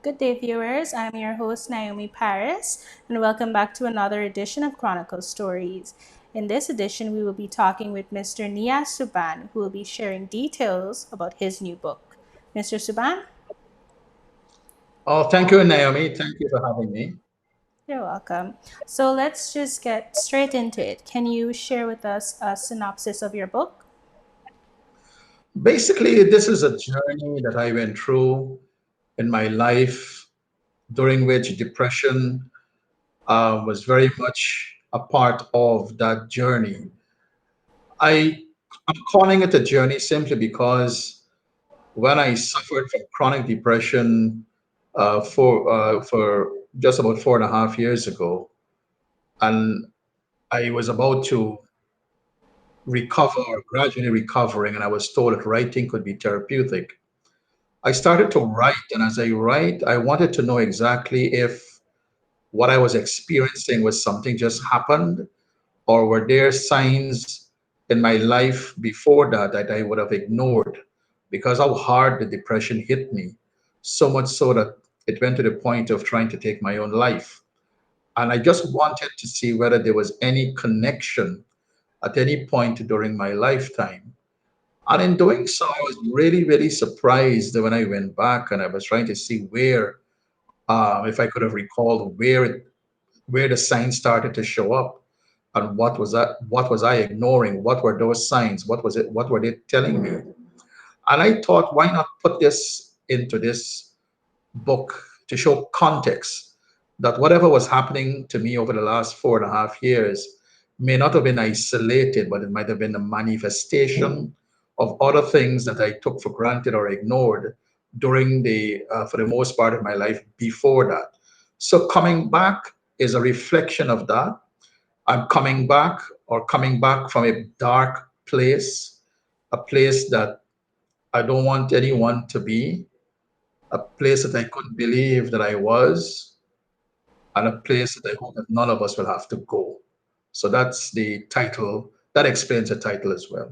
Good day, viewers. I'm your host, Naomi Paris, and welcome back to another edition of Chronicle Stories. In this edition, we will be talking with Mr. Neaz Shuban, who will be sharing details about his new book. Mr. Shuban, Oh, thank you, Naomi. Thank you for having me. you're welcome. So let's just get straight into it. Can you share with us a synopsis of your book? Basically, this is a journey that I went through in my life during which depression was very much a part of that journey. I, I'm calling it a journey simply because when I suffered from chronic depression for just about 4.5 years ago, and I was about to recover or gradually recovering, and I was told that writing could be therapeutic. I started to write, and as I write, I wanted to know exactly if what I was experiencing was something just happened, or were there signs in my life before that I would have ignored because how hard the depression hit me, so much so that it went to the point of trying to take my own life. And I just wanted to see whether there was any connection at any point during my lifetime. And in doing so, I was really, really surprised when I went back and I was trying to see where, if I could have recalled where the signs started to show up, and what was I ignoring? What were those signs? What was it? What were they telling me? And I thought, why not put this into this book to show context that whatever was happening to me over the last 4.5 years may not have been isolated, but it might have been a manifestation of other things that I took for granted or ignored during for the most part of my life before that. So coming back is a reflection of that. I'm coming back from a dark place, a place that I don't want anyone to be, a place that I couldn't believe that I was, and a place that I hope that none of us will have to go. So that's the title. That explains the title as well.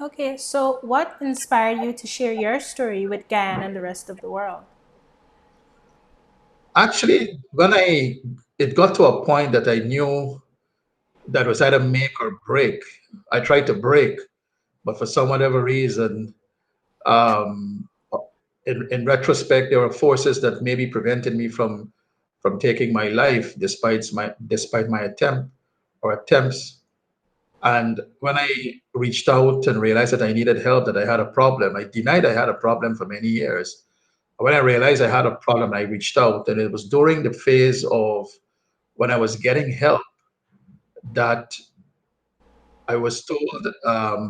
Okay, so what inspired you to share your story with Guyana and the rest of the world? Actually, it got to a point that I knew that was either make or break. I tried to break, but for some whatever reason, um, in retrospect, there were forces that maybe prevented me from taking my life despite my attempts. And when I reached out and realized that I needed help, that I had a problem, I denied I had a problem for many years. When I realized I had a problem, I reached out, and it was during the phase of when I was getting help that I was told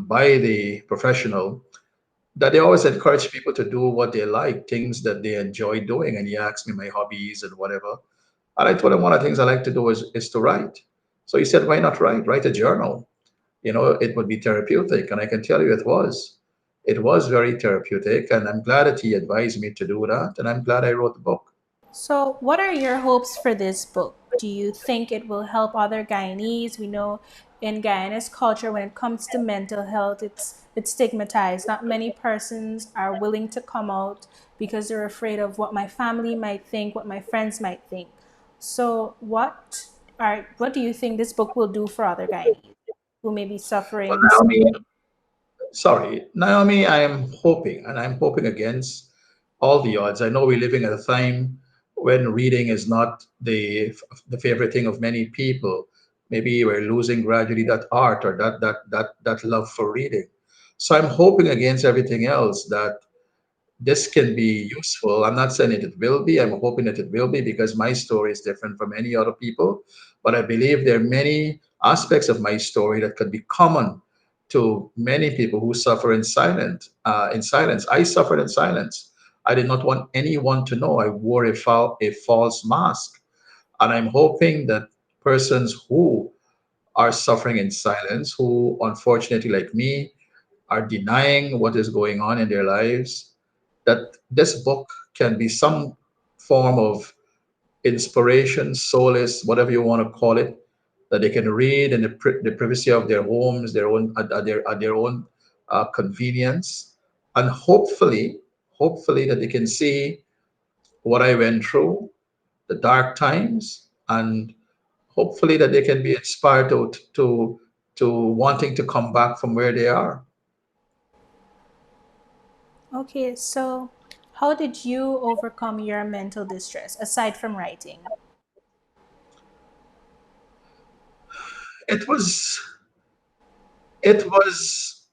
by the professional that they always encourage people to do what they like, things that they enjoy doing. And he asked me my hobbies and whatever. And I told him one of the things I like to do is to write. So he said, why not write? Write a journal. It would be therapeutic. And I can tell you it was. It was very therapeutic. And I'm glad that he advised me to do that. And I'm glad I wrote the book. So, what are your hopes for this book? Do you think it will help other Guyanese? We know in Guyana's culture, when it comes to mental health, it's stigmatized. Not many persons are willing to come out because they're afraid of what my family might think, what my friends might think. So, what do you think this book will do for other Guyanese who may be Well, suffering? Naomi, I am hoping, and I'm hoping against all the odds. I know we're living at a time when reading is not the favorite thing of many people. Maybe we're losing gradually that art or that love for reading. So I'm hoping against everything else that this can be useful. I'm not saying it will be. I'm hoping that it will be because my story is different from any other people. But I believe there are many aspects of my story that could be common to many people who suffer in silence. I suffered in silence. I did not want anyone to know. I wore a false mask. And I'm hoping that persons who are suffering in silence, who unfortunately, like me, are denying what is going on in their lives, that this book can be some form of inspiration, solace, whatever you want to call it, that they can read in the privacy of their homes, their own at their own convenience, and hopefully that they can see what I went through, the dark times, and hopefully that they can be inspired to wanting to come back from where they are. Okay, so how did you overcome your mental distress aside from writing? It was it was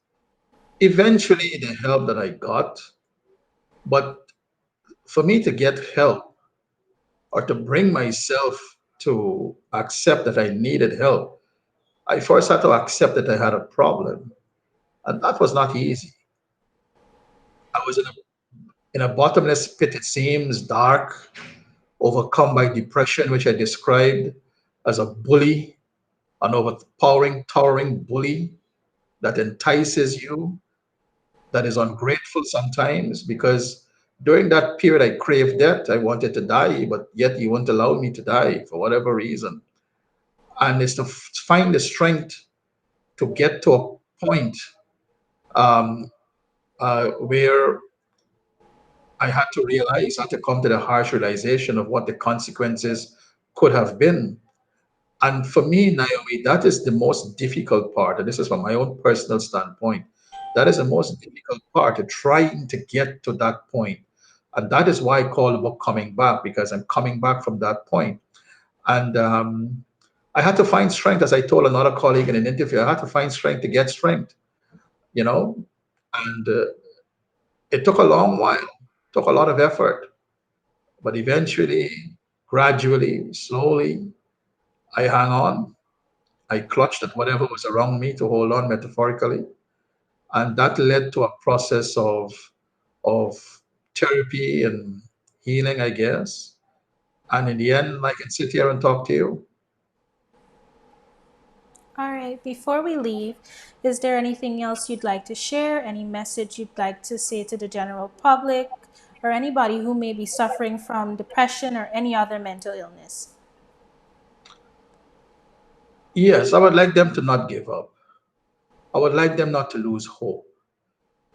eventually the help that I got, but for me to get help or to bring myself to accept that I needed help, I first had to accept that I had a problem, and that was not easy. I was in a bottomless pit, it seems, dark, overcome by depression, which I described as a bully, an overpowering, towering bully that entices you, that is ungrateful sometimes, because during that period I craved death. I wanted to die, but yet you won't allow me to die for whatever reason. And it's to find the strength to get to a point um, where I had to realize, I had to come to the harsh realization of what the consequences could have been. And for me, Naomi, that is the most difficult part. And this is from my own personal standpoint. That is the most difficult part, of trying to get to that point. And that is why I call the book Coming Back, because I'm coming back from that point. And I had to find strength, as I told another colleague in an interview, I had to find strength to get strength, you know? And it took a long while, took a lot of effort. But eventually, gradually, slowly, I hang on. I clutched at whatever was around me to hold on metaphorically. And that led to a process of therapy and healing, I guess. And in the end, I can sit here and talk to you. All right, before we leave, is there anything else you'd like to share? Any message you'd like to say to the general public or anybody who may be suffering from depression or any other mental illness? Yes, I would like them to not give up. I would like them not to lose hope.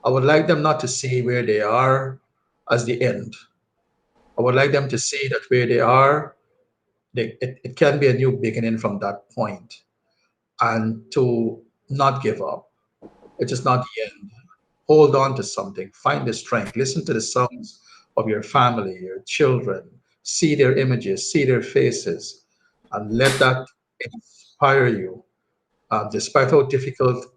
I would like them not to see where they are as the end. I would like them to see that where they are, it can be a new beginning from that point, and to not give up. It is not the end. Hold on to something. Find the strength. Listen to the sounds of your family, your children. See their images, see their faces, and let that inspire you. Despite how difficult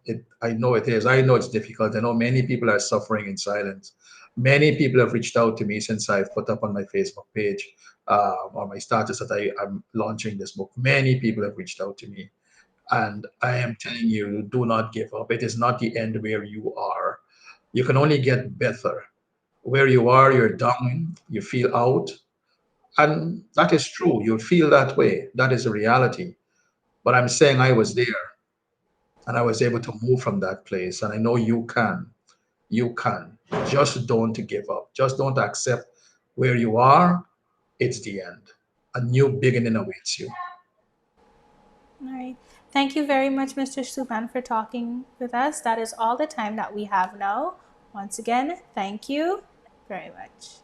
I know it is, I know it's difficult. I know many people are suffering in silence. Many people have reached out to me since I've put up on my Facebook page or my status that I'm launching this book. Many people have reached out to me. And I am telling you, do not give up. It is not the end where you are. You can only get better. Where you are, you're down, you feel out. And that is true. You feel that way. That is a reality. But I'm saying I was there and I was able to move from that place. And I know you can. You can. Just don't give up. Just don't accept where you are. It's the end. A new beginning awaits you. All right. Thank you very much, Mr. Suban, for talking with us. That is all the time that we have now. Once again, thank you very much.